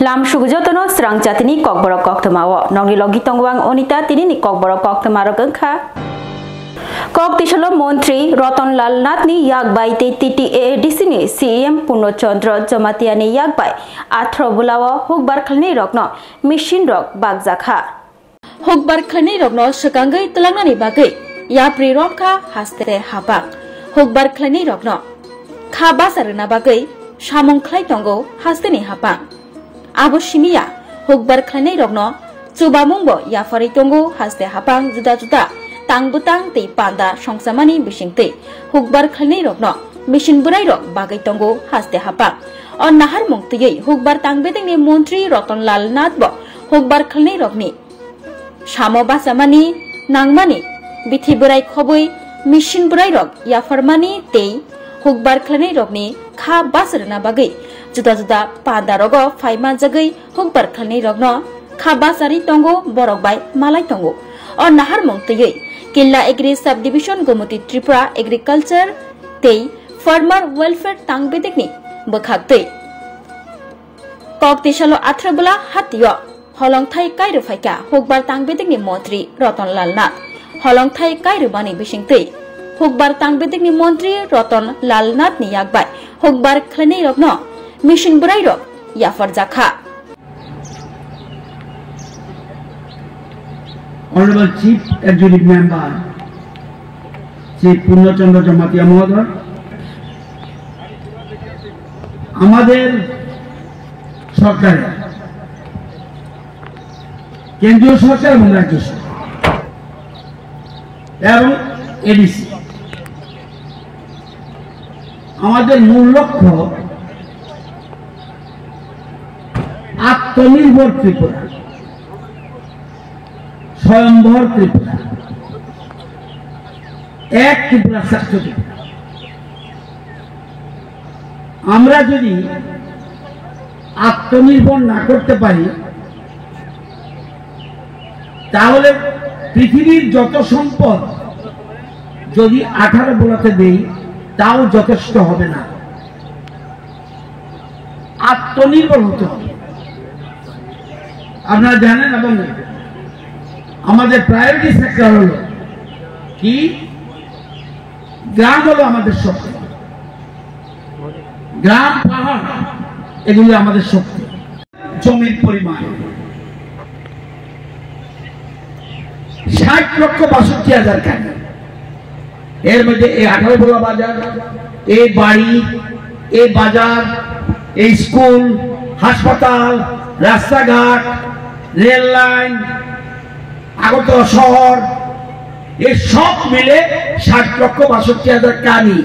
Lam Shugujotono Srang Jatini Kokborok Koktamawo Nongni Logi Tongwang Onita Tinini Kokborok Koktamarok Engkha Kok Tishalo Montri Roton Lal Natni Yakbai TTA Disini CM Puno Chandra Jamatiani Yakbai Atro Bulawo Hukbar Khlni Rokno Machine Rock Bagjakha Hukbar Khlni Rokno Sekangai Telangnani Bagai Yapri Rokha Haste Habak Hukbar Khlni Rokno Khabasarna Bagai Samong Khlai Tongo Hasteni Habak Abo Shimiya Hukbar Khlni Rokno Chubamungbo Yafari Tongo Haste Habang Juda Tangbutang Te Panda Songsamani Bishingte Hukbar Khlni Rokno Mission Burai Rok Bagai Tongo Haste Habang On Nahar Mungtiye Hukbar Tangbedengni Montri Roton Lal Natbo Hukbar Khlni Rokni Shamo Basamani Nangmani Bithi Burai Khobui Mission Burai Rok Yafarmani Te Hukbar Khlni Rokni Kha Basarna Bagai Juda Panda Rogo Faima Jagai Hukbar Khlni Rokno Kha Basari Tongo Borokbai Malai Tongo On Nahar Mungtiye Killa Agri Subdivision Gomoti Tripura Agriculture Tei Farmer Welfare Tangbedekni Bekhakte Kok Tishalo Atrabula Hatio Holong Thai Kairu Faika Hukbar Tangbedekni Montri Roton Lal Nath Holong Thai Kairu Bani Bishingte Hukbar Tangbedekni Montri Roton Lal Nath ni Yakbai Hukbar Khlni Rokno Mission Burai Rok Yafar Jakha Honorable Chief Executive Member Sri Puno Chandra Jamatia Mohoday আমাদের সরকার কেন্দ্রীয় সরকার এবং রাজ্য সরকার এবং ADC আমাদের মূল লক্ষ্য আত্মনির্ভর ত্রিপুরা স্বয়ম্ভর ত্রিপুরা এক ত্রিপুরা শ্রেষ্ঠ ত্রিপুরা আমরা যদি আত্মনির্ভর না করতে পারি তাহলে পৃথিবীর যত সম্পদ যদি 18 বোলাতে দেই তাও যথেষ্ট হবে না আত্মনির্ভর হতে হবে আপনারা জানেন এবং আমাদের প্রায়োরিটি সেক্টর হলো কি গ্রাম হলো আমাদের শক্তি গ্রাম পাহাড় এগুলো আমাদের শক্তি জমির পরিমাণ 60,62,000 কাঠা এর মধ্যে এই 18 বোলা বাজার এই বাড়ি এই বাজার এই স্কুল হাসপাতাল রাস্তাঘাট রেল লাইন আগরতলা শহর এই সব মিলে 60,62,000 কানি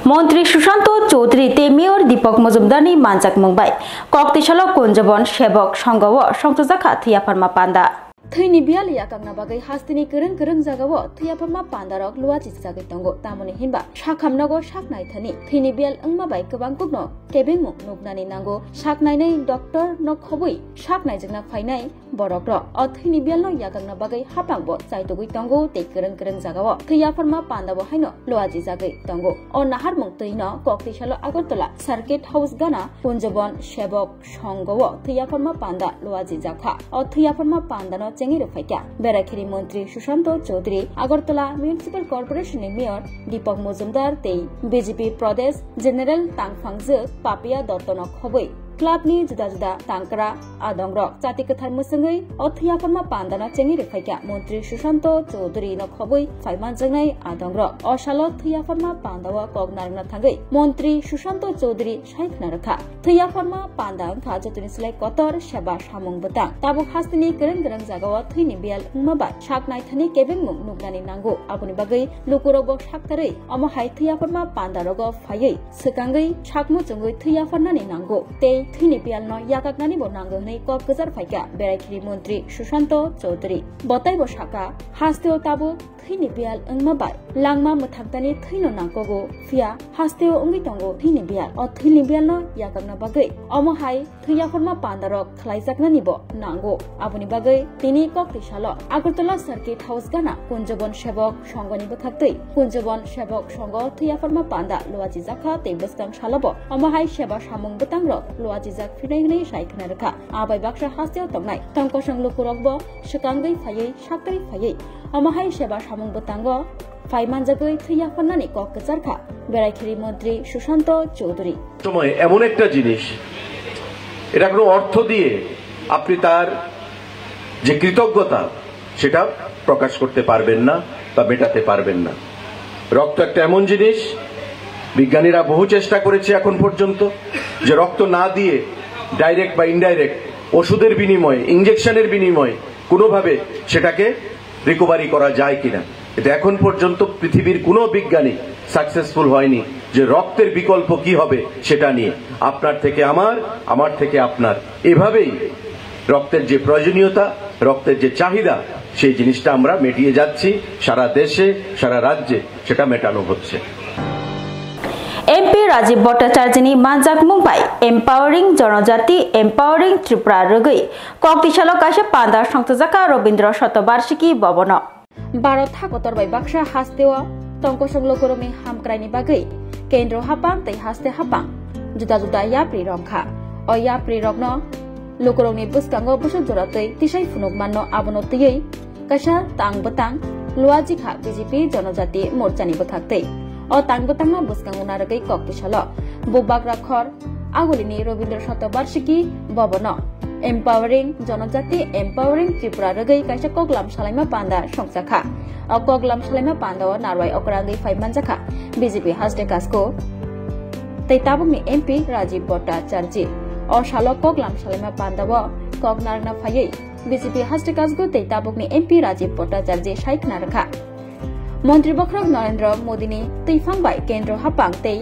Montri Susanto Chaudhary te Mayor Deepak Majumdarni Manjak Mungbai Kok Tishalo Kunjabon Shebok Songgawo Songtojaka Thia Pharma Panda Thini bial yakangna bagai hastini kereng jagawo thia pharma pandarok luachi jagai tongo tamoni himba shakhamnago shaknai thani thini bial angma bai kobang pugno kebengmu nugnani nango shaknai nei doctor no khobui shaknai jingna phainai borokro o thini bial no yakangna bagai hapangbo chaitogui tongo te kereng jagawo thia pharma pandabo haino luachi jagai tongo o nahar mungtui no kokti salo agartala circuit house gana punjabon shebok songgawo thia pharma panda luachi jakha o thia pharma panda no Chengi Rufaika, Berakiri Montri Susanto Chaudhary, Agartala Municipal Corporation Mayor Deepak Majumdar Tei, BJP Pradesh General Tangfangje Papia Dottono Khobui, Club ni juda Tangkara Adongrok, Chati Kathar Musangai, Othia Pharma Pandana Chengi Rufaika, Montri Susanto Chaudhary no Khobui, Faiman Jangai Adongrok, Oshalo Thia Pharma Pandawa Kognarna Thangai, Montri Susanto Chaudhary Shaikh Naraka, Thia Pharma Pandang Khajatuni Selai Kotor Shaba Shamung Butang, Tabuk Hastini Kereng Jagawa Thini Bial Mabat, Shaknai Thani Kevin Mung Nugnani Nango, Abuni Bagai, Lukurogo Shaktare, Omohai Thia Pharma Pandarogo Faye, Sekangai, Shakmu Chungui Thia Pharnani Nango, Te Thini Bial no Yakagnani Bonango Nei Kop Gazar Faika, Berakiri Montri Susanto Chaudhary, Botai Boshaka, Hasteo Tabu, Thini Bial Mabat, langma muthakdani thino nangkogo fia hasteo ungi tongo thini bial o thini bial no yakakna bagai omo hai thuya forma pandarok khlaijakna nibo nango aboni bagai tini kokti salo Agartala Circuit House gana kunjobon sebok songoni bothaktei kunjobon sebok songo thuya forma panda loaji jakha tebeskang salabo omo hai seba samung butangrok loaji jak finai hinai saikna rakha abai baksa hasteo tongnai tongkosong lukurokbo sekangai phayei sakari phayei omo hai seba samung butango ফাইমান জাগৈ থিয়া ফন্নানি কক কেজারখা বেড়াইখেরি মন্ত্রী সুশান্ত চৌধুরী সময় এমন একটা জিনিস এটা কোনো অর্থ দিয়ে আপনি তার যে কৃতজ্ঞতা সেটা প্রকাশ করতে পারবেন না বা মেটাতে পারবেন না রক্ত একটা এমন জিনিস বিজ্ঞানীরা বহু চেষ্টা করেছে এখন পর্যন্ত যে রক্ত না দিয়ে ডাইরেক্ট বা ইনডাইরেক্ট ওষুধের বিনিময়ে ইনজেকশনের বিনিময়ে কোনোভাবে সেটাকে রিকভারি করা যায় কিনা এটা এখন পর্যন্ত পৃথিবীর কোনো বিজ্ঞানী সাকসেসফুল হয়নি যে রক্তের বিকল্প কি হবে সেটা নিয়ে আপনার থেকে আমার থেকে আপনার এভাবেই রক্তের যে প্রয়োজনীয়তা রক্তের যে চাহিদা সেই জিনিসটা আমরা মেটিয়ে যাচ্ছি সারা দেশে সারা রাজ্যে সেটা মেটানো হচ্ছে এমপি রাজীব ভট্টাচার্যনি মানজাক মুম্বাই এম্পাওয়ারিং জনজাতি এম্পাওয়ারিং ত্রিপুরা রগৈ ককটিশাল কাশে পান্ডা সংতজাকা রবীন্দ্র শতবার্ষিকী ভবন Bharat हाकतर bai baksa hastewa tongkosong lokorongni hamkraini bagai kendro hapang tei haste hapang juda juda yapri rongkha o yapri rokno lokorongni buskango busuk joratei tisai funuk manno abono tiyei kasa tang betang luaji kha BJP jonojati morchani bothaktai o tang betangno buskango naragai koktisalo bobak rakhor agolini robindro shatobarshiki bhabono Empowering Jonojati Empowering Tripura Ragai kaisa koklam salaima panda songjakha o koklam salaima panda o narwai okrangni 5 manjakha BJP haste kasko tei tabungni MP Rajiv Bhattacharya o salo koklam salaima panda o koknarna phayei BJP haste kasko tei tabungni MP Rajiv Bhattacharya saikna rakha Mantri Bokrok Narendra Modini tei phangbai kendro hapang tei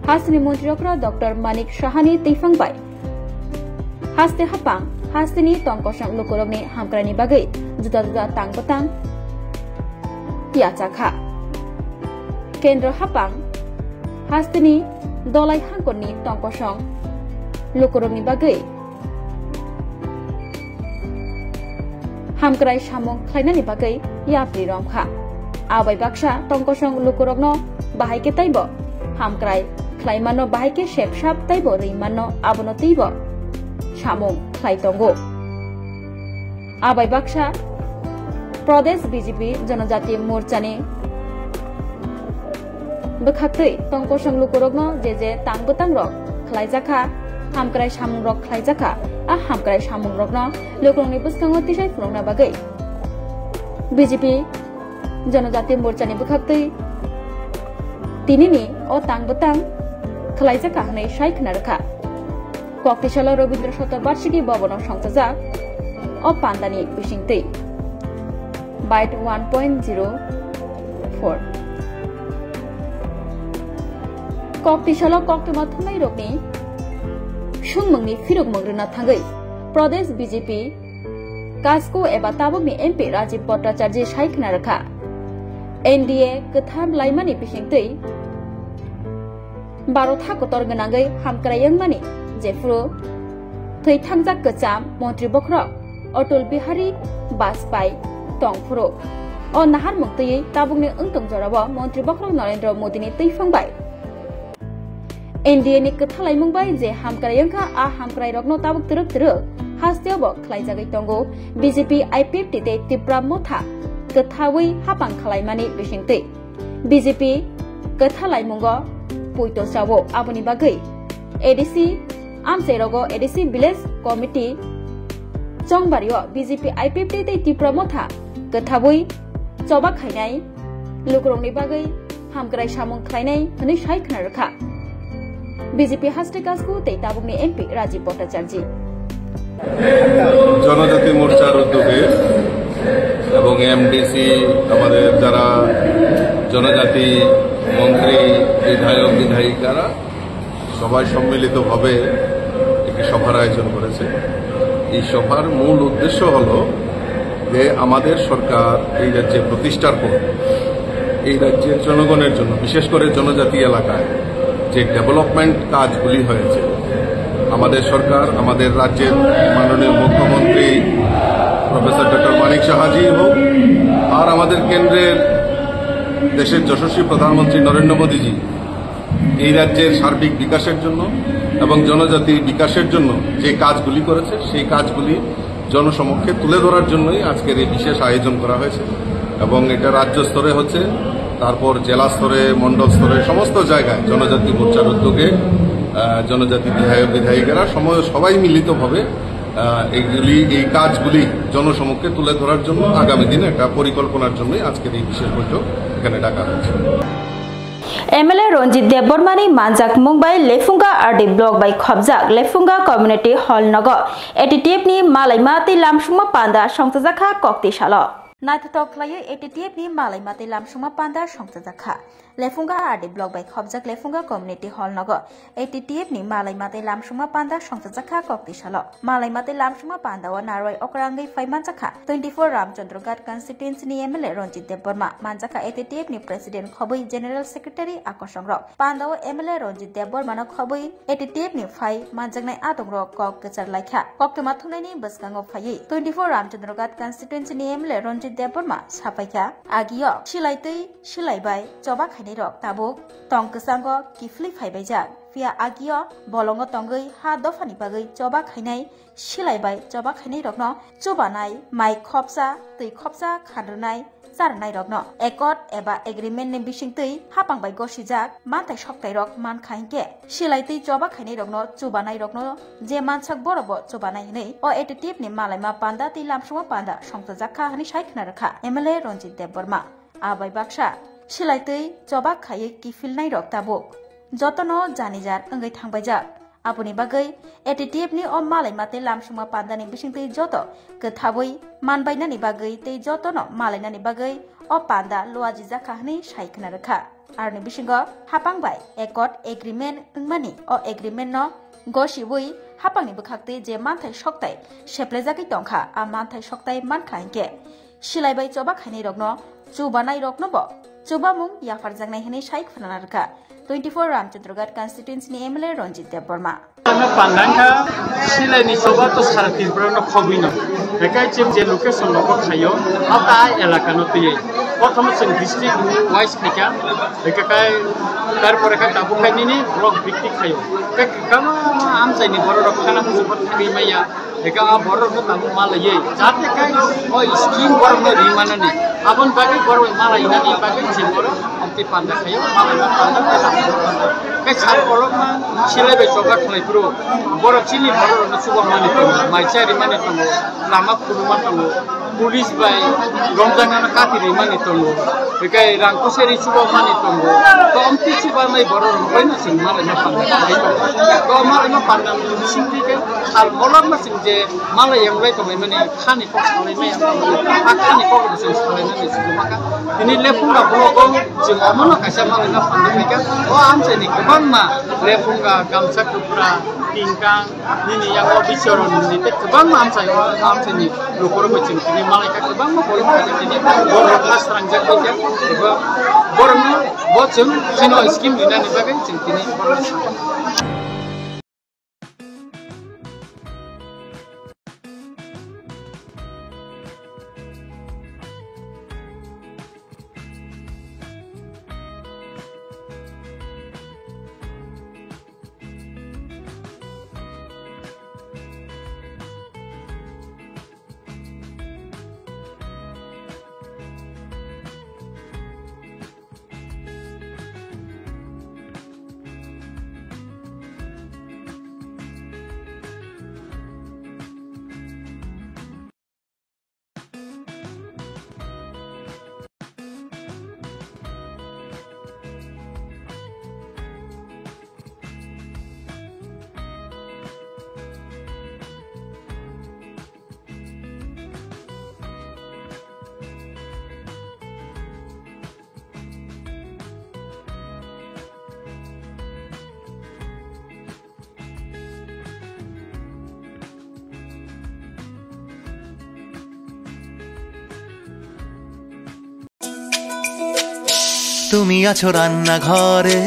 hasni mantri okra Dr Manik Sahani tei phangbai haste hapang hasteni tongkosang lukurogni hamkrani bagai juda juda tang betang tiachakha kendro hapang hasteni dolai hangkoni tongkosang lukurogni bagai hamkrai samung khlainani bagai yapri romkha abai baksa tongkosang lukurogno bahaike taibo hamkrai khlaimano bahaike shepshap taibo rimano abono taibo samung khlaitongo abai baksa Pradesh BJP Jonojati Morchani bokhaktei tongkosong lukurogno je tang betang rok khlaijakha hamkrai samung rok khlaijakha a hamkrai samung rokno lukurongni buskango tisai phurongna bagai BJP Jonojati Morchani bokhaktei tinini o tang betang khlaijakha hanai saikna rakha Koktishala Robindra Shatobarshiki Bhabono Songchajak o pandani bisingtei byte 1.04 Koktishala koktuma thunai rokni sungmungni firuk mongrina thangai Pradesh BJP Kasko eba tabukni MP Rajiv Bhattacharya saikna rakha NDA katham laimani bisingtei Bharat hakotor ganangai hamkrayangmani Jeffro thei thangjak kacham Mantri Bokrok Atal Bihari Bajpai Tongphro o nahar muktei tabungni ungtong jorabo Mantri Bokrok Narendra Modini tei phangbai NDA ni kathalai mungbai je hamkrayangkha a hamkrai rokno tabuk truk hasteo khlaijagai tongo BJP IPFT te Tripura motha kathawi hapang khlaimani bisingtei BJP kathalai mungo poito sawo aboni bagai ADC Amserogo ADC Village Committee Chongbario BJP IPFT te Tripura motha kathabui choba khainai lukurongni bagai hamkrai samung khlainai hini saikna rakha BJP haste kasko te tabungni MP Rajiv Bhattacharya জনজাতি মোর্চার উদ্যোগে এবং MDC আমাদের যারা জনজাতি মন্ত্রী বিধায়ক বিধায়িকারা সবাই সম্মিলিতভাবে একটি সভার আয়োজন করেছে। এই সভার মূল উদ্দেশ্য হল যে আমাদের সরকার এই রাজ্যে প্রতিষ্ঠার পর এই রাজ্যের জনগণের জন্য, বিশেষ করে জনজাতি এলাকায় যে ডেভেলপমেন্ট কাজগুলি হয়েছে, আমাদের সরকার, আমাদের রাজ্যের মাননীয় মুখ্যমন্ত্রী প্রফেসর ডক্টর মানিক সাহাজি হোক, আর আমাদের কেন্দ্রের দেশের যশস্বী প্রধানমন্ত্রী নরেন্দ্র মোদীজি এই রাজ্যের সার্বিক বিকাশের জন্য এবং জনজাতির বিকাশের জন্য যে কাজগুলি করেছে, সেই কাজগুলি জনসমক্ষে তুলে ধরার জন্যই আজকের এই বিশেষ আয়োজন করা হয়েছে। এবং এটা রাজ্য স্তরে হচ্ছে, তারপর জেলা স্তরে, মণ্ডল স্তরে, সমস্ত জায়গায় জনজাতি মোর্চার উদ্যোগে জনজাতি বিধায়ক বিধায়িকারা সবাই মিলিতভাবে এই কাজগুলি জনসমক্ষে তুলে ধরার জন্য আগামী দিনে একটা পরিকল্পনার জন্যই আজকের এই বিশেষ বৈঠক এখানে ডাকা হয়েছে। MLA रंजित देबबर्मानी मानजाक मुंबई लेफुंगा आरडी ब्लॉक बाय खबजाक लेफुंगा कम्युनिटी हॉल नगर एटीटीएफनी मालायमाति लामसुमा पान्दा संतजाखा कक्ति सालो नायथाव खालायो एटीटीएफनी मालायमाति लामसुमा पान्दा संतजाखा लेफुंगा आरडी ब्लॉक बाय खबजाक लेफुंगा कम्युनिटी हॉल नगर एटीटीएफनी मालायमाति लामसुमा पान्दा संतजाखा कक्ति सालो मालायमाति लामसुमा पान्दावा नारय अक्रांगै फाइमानजाखा 24 रामचंद्रघाट कन्स्टिट्युएन्सीनि MLA रंजित देबबर्मा मानजाखा एटीटीएफनी प्रेसिडेंट खबै जेनेरल सेक्रेटारि आकर्षण रक पान्दावा MLA रंजित देबबर्मानो खबै एटीटीएफनी फाइ मानजागनाय आदं रक कक गचार लायखा कक्तमा थुनायनि बसगाङाव फायै 24 रामचंद्रघाट कन्स्टिट्युएन्सीनि MLA रंजित देबबर्मा साफायखा आगियो सिलायतै सिलायबाय जबा खायनाय रक ताबुक तंकसांग किफलि फायबायजा फिया आगियो बलंग तंगै हा दफानि बागै जबा खायनाय सिलायबाय जबा खायनाय रकनो चुबानाय माइ खबसा तै खबसा खानरनाय जारनाय रकनो एकट एबा एग्रीमेंट नि बिसिंतै हापांबाय गसिजाक मानथाय सप्ताय रक मान खायके सिलायतै जबा खायनाय रकनो चुबानाय रकनो जे मानसाक बरब चुबानाय नै अ एटीटीएफ नि मालायमा पान्दा तै लामसुमा पान्दा संतजाखा हानि सायखना रखा MLA रंजित देबबर्मा आबाय बाक्सा सिलायतै जबा खायै किफिलनाय रक ताबुक जतन जानिजार अंगै थांबायजाक आपुनि बागै एटीटीएफनि अ मालायमाते लामसुमा पान्दानि बिसिंतै जत गोथाबै मानबायनानि बागै तै जतन मालायनानि बागै अ पान्दा लवाजि जाखाहनि सायखना रखा आरनि बिसिंग हापांबाय एकट एग्रीमेंट अंगमानि अ एग्रीमेंट न गसिबै हापांनि बखाक्तै जे मानथाय सक्ताय सेप्लेजाकै दंखा आ मानथाय सक्ताय मानखायके सिलायबाय जबा खायनाय रकन चुबानाय रकनब चुबामुं याफारजांनाय हनै सायखना रखा 24 रामचंद्रघाट कन्स्टिट्युएन्सीनि MLA रंजित देबबर्मा पान्दांखा सिलायनि सोबा तो सारा तिरपुरानो खबिनो बेखाय चिम जे लोकेशन नको खायो आता एलाकानो तयै प्रथम जों डिस्ट्रिक्ट वाइज खायका बेखाय तारपरे का दाबु खायनि ब्लक भित्तिक खायो बे गामा आमसायनि बर रखाना जोबोद थाङै माया बेका बर रखो दाबु मालायै जाते खाय ओ स्किम बरनो रिमानानि आबन बागै बर मालायनानि बागै जिबर अति पान्दा खायो मालायना पान्दा खाय सार बरमा सिलायबाय जगा खालायफ्रु बरक चिनि बरनो सुबा मानि दङ माइचारि मानि दङ लामा खुरुमा दङ पुलिस बाय रंजाना कातिरि मानि दङ बेखाय रांखोसेरि सुबा मानि दङ तो अमति सुबा माइ बरनो बायना सिं मालायना पान्दा तो मालायना पान्दा सिंथिके सार बलमा सिं जे मालाय एमलाय दङ माने खानि फक्स खालायनाय खानि फक्स जों खालायनानै सुबुमाका दिनै लेफुंगा ब्लकआव जों अमनो खायसा मालायना पान्दा खायका अ आमसायनि गोबां मा लेफुंगा गामसा कुफ्रा टिंका दिनै याव बिचरन निते गोबां आमसायनि न'खराव जों दिनै मालायका गोबां बल खायजा दिनै बर' क्लास रांजाखैजा एबा बर'नो बजों जिनो स्किम दिनानि बागै जों दिनै তুমি আছো রান্না ঘরে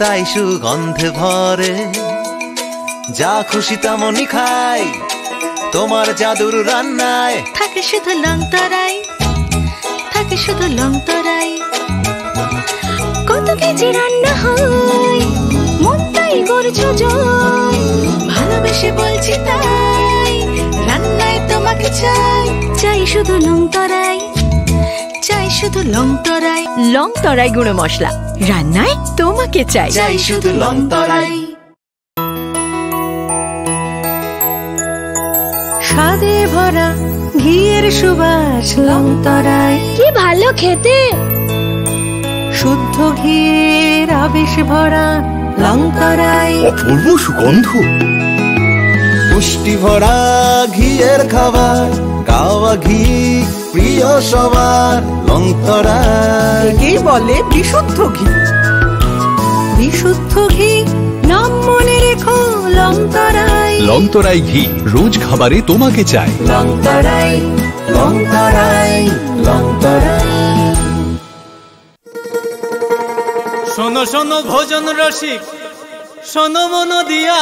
তাই সুগন্ধে ভরে যা খুশি তেমনই খাই তোমার জাদুর রান্নায় থাকে শুধু লং তরাই থাকে শুধু লং তরাই কত কেজি রান্না হয় মন তাই করছো জয় ভালোবেসে বলছি তাই রান্নায় তোমাকে চাই চাই শুধু লং তরাই চাই শুধু লং তরাই গুঁড়ো মশলা রান্নায় তোমাকে চাই চাই শুধু লং তরাই স্বাদে ভরা ঘিয়ের সুবাস লং তরাই কি ভালো খেতে শুদ্ধ ঘিয়ের আবেশ ভরা লং তরাই অপূর্ব সুগন্ধ পুষ্টি ভরা ঘিয়ের খাবার গাওয়া ঘি প্রিয় সবার লং তরাই কি বলে বিশুদ্ধ ঘি বিশুদ্ধ ঘি নাম মনে রেখো লং তরাই লং তরাই ঘি রোজ খাবারে তোমাকে চাই লং তরাই লং তরাই লং তরাই শোনো শোনো ভোজন রসিক শোনো মন দিয়া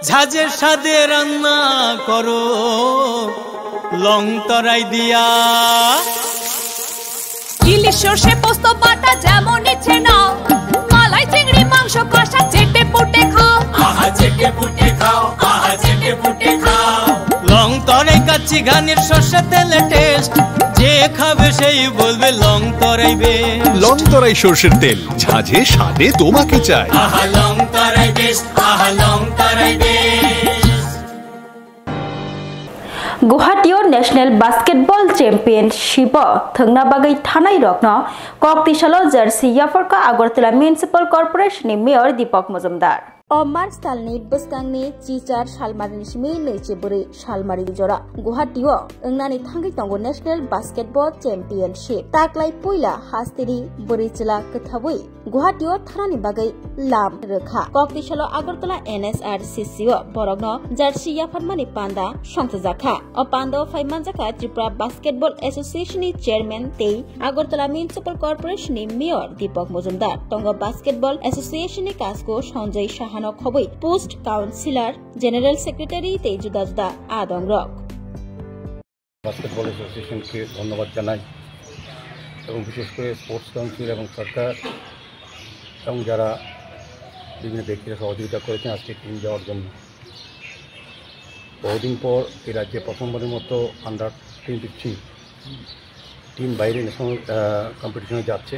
ঝাঁঝের স্বাদে রান্না করো লং তরাই দিয়া ইলিশ সর্ষে পোস্ত বাটা যেমন ইচ্ছে নাও মালাই চিংড়ি মাংস কষা চেটে পুটে খাও আহা চেটে পুটে খাও আহা চেটে পুটে খাও লং তরাই কাচ্চি ঘানির সর্ষে তেলে টেস্ট যে খাবে সেই বলবে লং তরাই বেশ লং তরাই সর্ষের তেল ঝাঁঝে স্বাদে তোমাকে চাই আহা লং তরাই বেশ আহা লং তরাই বেশ गुवाहाटीयाव नेशनल बास्केटबॉल चैंपियनशिप थंगना बागै थानाय रकन ककतिसालो जर्सी याफरका Agartala municipal corporation mayor Dipak Majumdar March तालनि बसकांनि चिचार सालमारिनि सिमि नैचे बोरै सालमारि जरा गुवाहाटीयाव ओंनानि थांगै तंगो नेशनल बास्केटबॉल चैंपियनशिप ताक्लाय पुइला हास्तेरि बोरैचला कथाबै गुवाहाटीयाव थानानि बागै लाम रोखा ककतिसालो आगरतला NSRCCO बरगनो जर्सी याफरमानि पान्दा संथजाखा पान्दा फाइमानजाखा त्रिपुरा बास्केटबॉल एसोसिएशननि चेयरमैन ते आगरतला म्युनिसिपल कर्पोरेशननि मेयर दीपक मजुमदार तंगो बास्केटबल एसोसिएशननि काजको संजय साहानो खबै पोस्ट काउन्सिलर जनरल सेक्रेटारि ते जुदा जुदा आदम रक बास्केटबल एसोसिएशनকে ধন্যবাদ জানাই এবং বিশেষ করে স্পোর্টস কাউন্সিল এবং সরকার এবং যারা বিভিন্ন ব্যক্তিরা সহযোগিতা করেছেন আজকে টিম যাওয়ার জন্য বহুদিন পর এই রাজ্যে প্রথমবারের মতো আন্ডার 23 টিম বাইরে ন্যাশনাল কম্পিটিশনে যাচ্ছে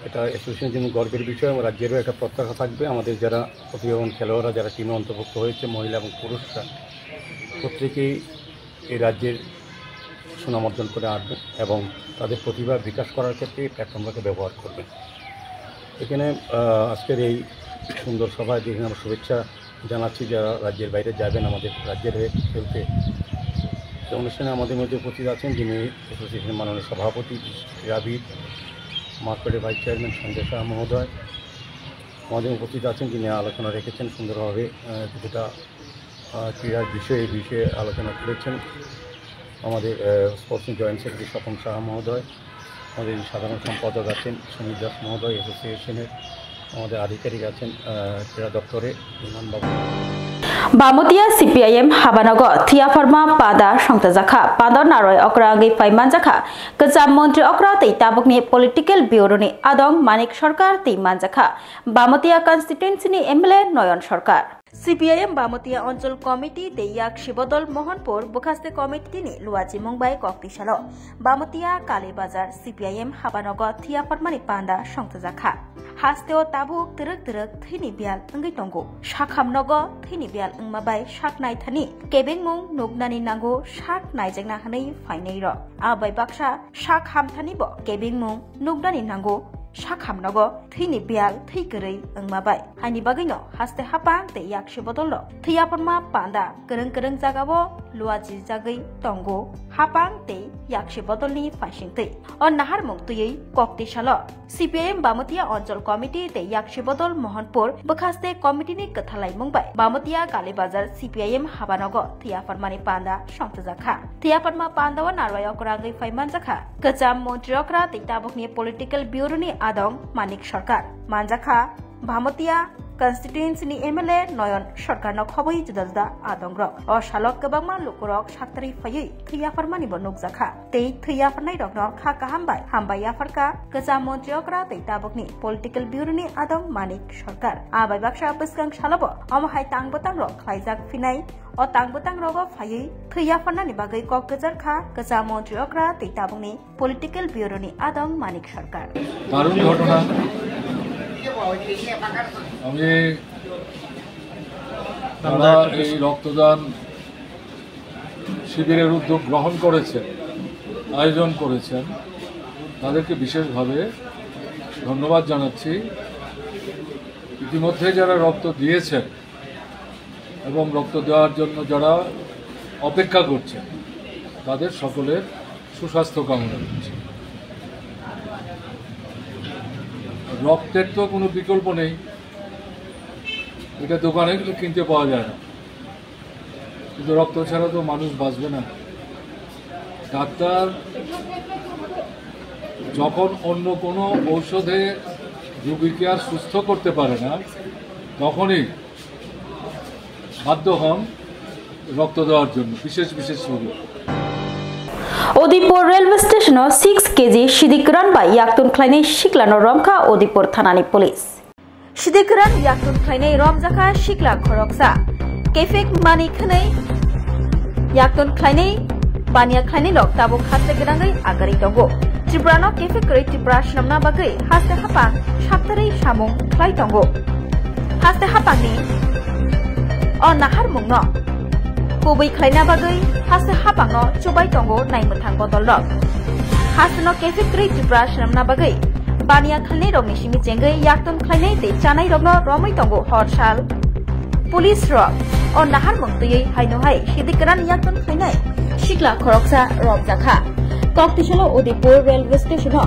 এটা অ্যাসোসিয়েশনের জন্য গর্বের বিষয় এবং রাজ্যেরও একটা প্রত্যাশা থাকবে আমাদের যারা প্রতিভাবান খেলোয়াড়রা যারা টিমে অন্তর্ভুক্ত হয়েছে মহিলা এবং পুরুষরা প্রত্যেকেই এই রাজ্যের সুনাম অর্জন করে আসবে এবং তাদের প্রতিভা বিকাশ করার ক্ষেত্রে প্ল্যাটফর্মটাকে ব্যবহার করবে এখানে আজকের এই সুন্দর সভায় যেখানে আমরা শুভেচ্ছা জানাচ্ছি যারা রাজ্যের বাইরে যাবেন আমাদের রাজ্যের হয়ে খেলতে এই অনুষ্ঠানে আমাদের মধ্যে উপস্থিত আছেন যিনি অ্যাসোসিয়েশনের মাননীয় সভাপতি ক্রীড়াবিদ মার্কেটের ভাইস চেয়ারম্যান সঞ্জয় শাহ মহোদয় আমাদের উপস্থিত আছেন যিনি আলোচনা রেখেছেন সুন্দরভাবে কিছুটা ক্রীড়ার বিষয়ে আলোচনা করেছেন আমাদের sports joint secretary Swapan Shah মহোদয় আমাদের সাধারণ সম্পাদক আছেন সুনীল দাস মহোদয় অ্যাসোসিয়েশনের আমাদের আধিকারিক আছেন ক্রীড়া দপ্তরে বিমানবাবু बामुतिया CPIM हाबानगो थियाफरमा पादा संतजाखा पादा नारय अक्रांगै फाइमानजाखा कजाम मंत्री अक्रा तै ताबकनि पलिटिकल ब्यूरोनि आदं मानिक सरकार तै मानजाखा बामुतिया कन्स्टिट्युएन्सिनि एमएलए नयन सरकार CPIM बामुतिया अंचल कमिटी देयाक शिवदल मोहनपुर बुखास्ते कमिटी नि लुवाजी मुंबाई कक्तिसालो बामुतिया कालीबाजार CPIM हाबानगो थियाफरमानि पादा संतजाखा हास्तेओ ताबुक तिरक थैनि बियाल अंगै तंगो शाखामनगो थैनि बियाल अंगमाबाय शाक नायथानि केबेंमुं नुगनानि नांगो शाक नायजेंना हनै फाइनै र आबाय बाक्सा शाक हामथानिबो केबेंमुं नुगनानि नांगो সাখামনগো থৈনি বিয়াল থৈ গरै ओंमाबाय हानि बागैनो हास्ते हापां ते yakshi bodollo थैयाफोरमा पान्दा गोरों जागाबो लुआजि जागै टंगो हापां ते yakshi bodolनि फाइसिंतै अ नाहार मुक्तयै कक्ति सालो CPIM बामतिया अंचल कमिटी ते yakshi bodol मोहनपुर बखास्ते कमिटिनि कथालाय मुंबाय बामतिया गालीबाजार CPIM हाबानगो थैयाफोरमानि पान्दा संतजाखा थैयाफोरमा पान्दाव नारवायक रांगै फाइमान जाखा गजाम मन्त्रियकरा तैताबकनि पलिटिकल ब्यूरोनि आदं मानिक सरकार मानजाखा भामतिया कन्स्टिट्युएन्सिनि MLA नयन सरकारनो खबै जुदा जुदा आदंग्र अ सालक गोबांमा लुकुरक साक्तरि फयै थैयाफोरमानिबो नुकजाखा तै थैयाफोरनाय रगनो खाका हामबायाफोरका गोजाम मन्त्रियकरा तैताबकनि पलिटिकल ब्यूरोनि आदं मानिक सरकार आबाय बाक्सा बस्कां सालबो अमहाय तांबतां र खलाइजाक फिनाय अ तांबतां रगो फयै थैयाफोरनानि बागै कक गजारखा गोजाम मन्त्रियकरा तैताबकनि पलिटिकल ब्यूरोनि आदं मानिक सरकार दारुण घटना আমি তারা এই রক্তদান শিবিরের উদ্যোগ গ্রহণ করেছেন আয়োজন করেছেন তাদেরকে বিশেষভাবে ধন্যবাদ জানাচ্ছি ইতিমধ্যে যারা রক্ত দিয়েছেন এবং রক্ত দেওয়ার জন্য যারা অপেক্ষা করছেন তাদের সকলের সুস্বাস্থ্য কামনা করছি রক্তের তো কোনো বিকল্প নেই এটা দোকানে কিনতে পাওয়া যায় না কিন্তু রক্ত ছাড়া তো মানুষ বাঁচবে না ডাক্তার যখন অন্য কোনো ঔষধে রোগীকে আর সুস্থ করতে পারে না তখনই বাধ্য হন রক্ত দেওয়ার জন্য বিশেষ রোগী Odipur railway station 6 kg Shidikran by Yaktun Kleine Shiklano Romka Odipur Thanani Police. Shidikran Yaktun Kleine Romjaka Shikla Khoroksa Kefek Mani Khanai Yaktun Kleine Bania Kleine Lok Tabo Khasle Gedangai Agari Tongo Tribrano Kefek Kri Tribra Shnamna Bagai Haste Hapang Shaptari Shamung Klai Tongo Haste Hapang ni On Nahar Mungno Kubai Kleina Bagai Haste Hapangno Chubai Tongo Naimutang Bodolok Hasno Kefek Kri Tribra Shnamna Bagai Bania Khalne Rogni Shimi Jengai Yaktun Kleine Te Chanai Rogno Romai Tongo Horshal Police Rock On Nahar Mungtuyei Hainohai Shidikran Yaktun Kleine Shikla Khoroksa Romjaka Koktisalo Odipur railway station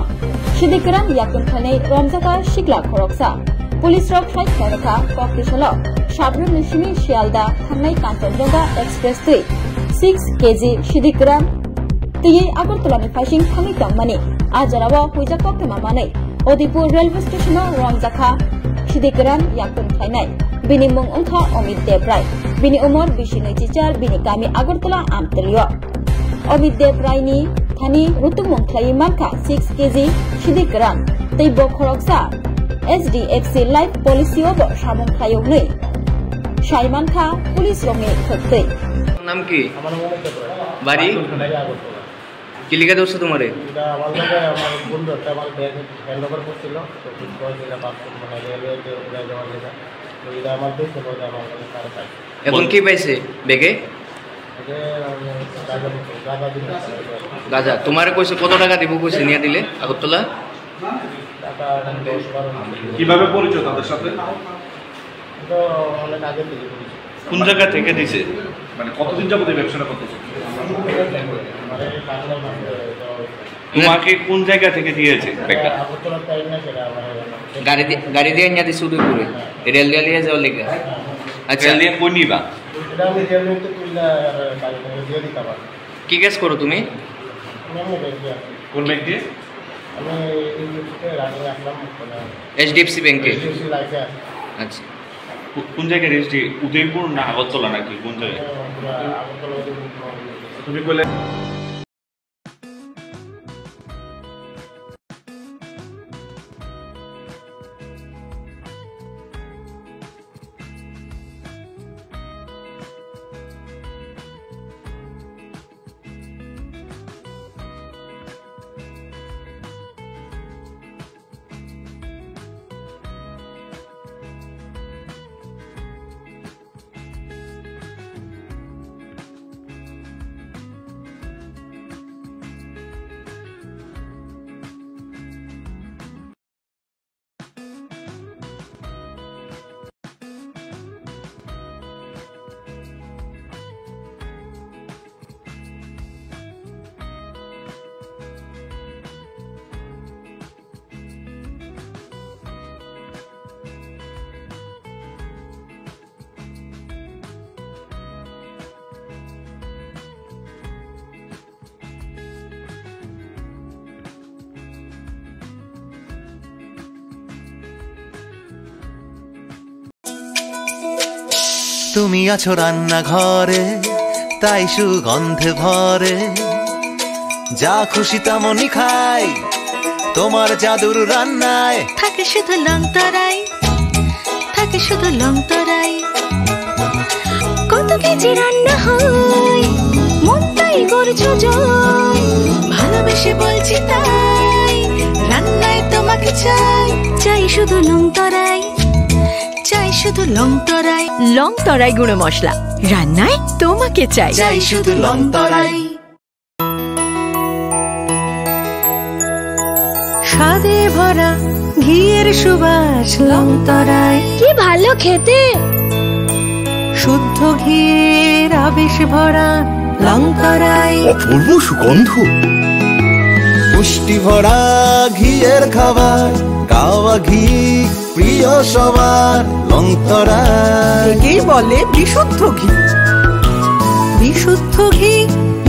Shidikran Yaktun Kleine Romjaka Shikla Khoroksa Police Rock Site Kharaka Koktisalo Shabru Nishimi Shialda Thanai Kanchenjunga Express 6 kg Shidikran Tiyei Agartala Fashing Thangi Tangmani Ajarawa Huija Koktama Manai Odipur railway station Romjaka Shidikran Yaktun Kleine Bini Mung Ungkha Omid Debrai Bini Umor Bishini Chichar Bini Kami Agartala Amtelio Omid Debrai ni Thani Rutung Mung Klai Manka 6 kg Shidikran Teibo Khoroksa SDFC Life Policy Obo Shamung Klayog Nei Shaiman Kha Police Romi Khotei নাম কি বাড়ি কিলিকা দোস্ত তোমারে আমার লাগে আমার বন্ধু একটা আমার ব্যাগ হ্যান্ডওভার করছিল তো ঠিক করে দিলা পাস মানে রেলওয়েতে উড়ে যাওয়ার লাগা তো এটা আমার দেশে বলে আমার কাছে কার কাছে এখন কি পাইছে ব্যাগে গাজা তোমারে কইছে কত টাকা দিব কইছে নিয়া দিলে আগরতলা টাকা 10-12 কিভাবে পরিচয় তাদের সাথে তো অনেক আগে থেকে কোন জায়গা থেকে দিছে মানে কতদিন যাবত এই ব্যবসাটা করতেছো তোমাকে কোন জায়গা থেকে দিয়েছে ব্যাগটা গাড়ি দিয়ে নিয়ে দিছে উদয়পুরে রেল দিয়ে যাওয়ার লেগে আচ্ছা রেল দিয়ে কই নিবা এটা আমি রেলওয়েতে তুইলা গাড়ি দিয়ে দিতাম কি কাজ করো তুমি কোন ব্যাংক দিয়ে আমি ইউনিভার্সিটিতে রানিং আসলাম HDFC ব্যাংকে আচ্ছা কোন জায়গায় রেজিস্ট্রি উদয়পুর না আগরতলা নাকি কোন জায়গায় তুমি কইলে তুমি আছো রান্নাঘরে, তাই সুগন্ধে ভরে। যা খুশি তেমনই খাই, তোমার জাদুর রান্নায় থাকে শুধু লং তরাই, থাকে শুধু লং তরাই। কত কেজি রান্না হয়, মন তাই করছো জয়। ভালোবেসে বলছি তাই, রান্নায় তোমাকে চাই, চাই শুধু লং তরাই, চাই শুধু লং তরাই। লং তরাই গুঁড়ো মশলা, রান্নায় তোমাকে চাই, চাই শুধু লং তরাই। স্বাদে ভরা ঘিয়ের সুবাস লং তরাই, কি ভালো খেতে। শুদ্ধ ঘিয়ের আবেশ ভরা লং তরাই, অপূর্ব সুগন্ধ। পুষ্টি ভরা ঘিয়ের খাবার, গাওয়া ঘি প্রিয় সবার। লং তরাই একেই বলে বিশুদ্ধ ঘি। বিশুদ্ধ ঘি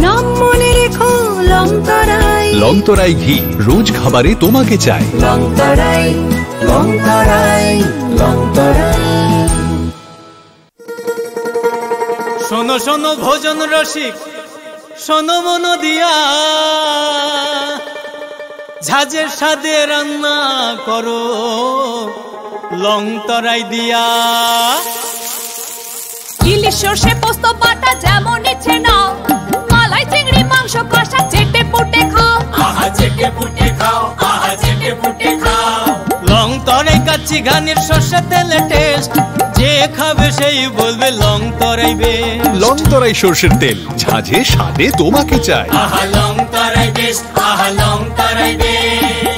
নাম মনে রেখো লং তরাই। লং তরাই ঘি রোজ খাবারে তোমাকে চাই। লং তরাই, লং তরাই, লং তরাই। শোনো শোনো ভোজন রসিক, শোনো মন দিয়া, ঝাঁঝের স্বাদে রান্না করো লং তরাই দিয়া। ইলিশ সর্ষে পোস্ত বাটা যেমন ইচ্ছে নাও, মালাই চিংড়ি মাংস কষা চেটে পুটে খাও, আহা চেটে পুটে খাও, আহা চেটে পুটে খাও। লং তরাই কাচ্চি ঘানির সর্ষে তেলে টেস্ট, যে খাবে সেই বলবে লং তরাই বেশ। লং তরাই সর্ষের তেল, ঝাঁঝে স্বাদে তোমাকে চাই। আহা লং তরাই বেশ, আহা লং তরাই বেশ।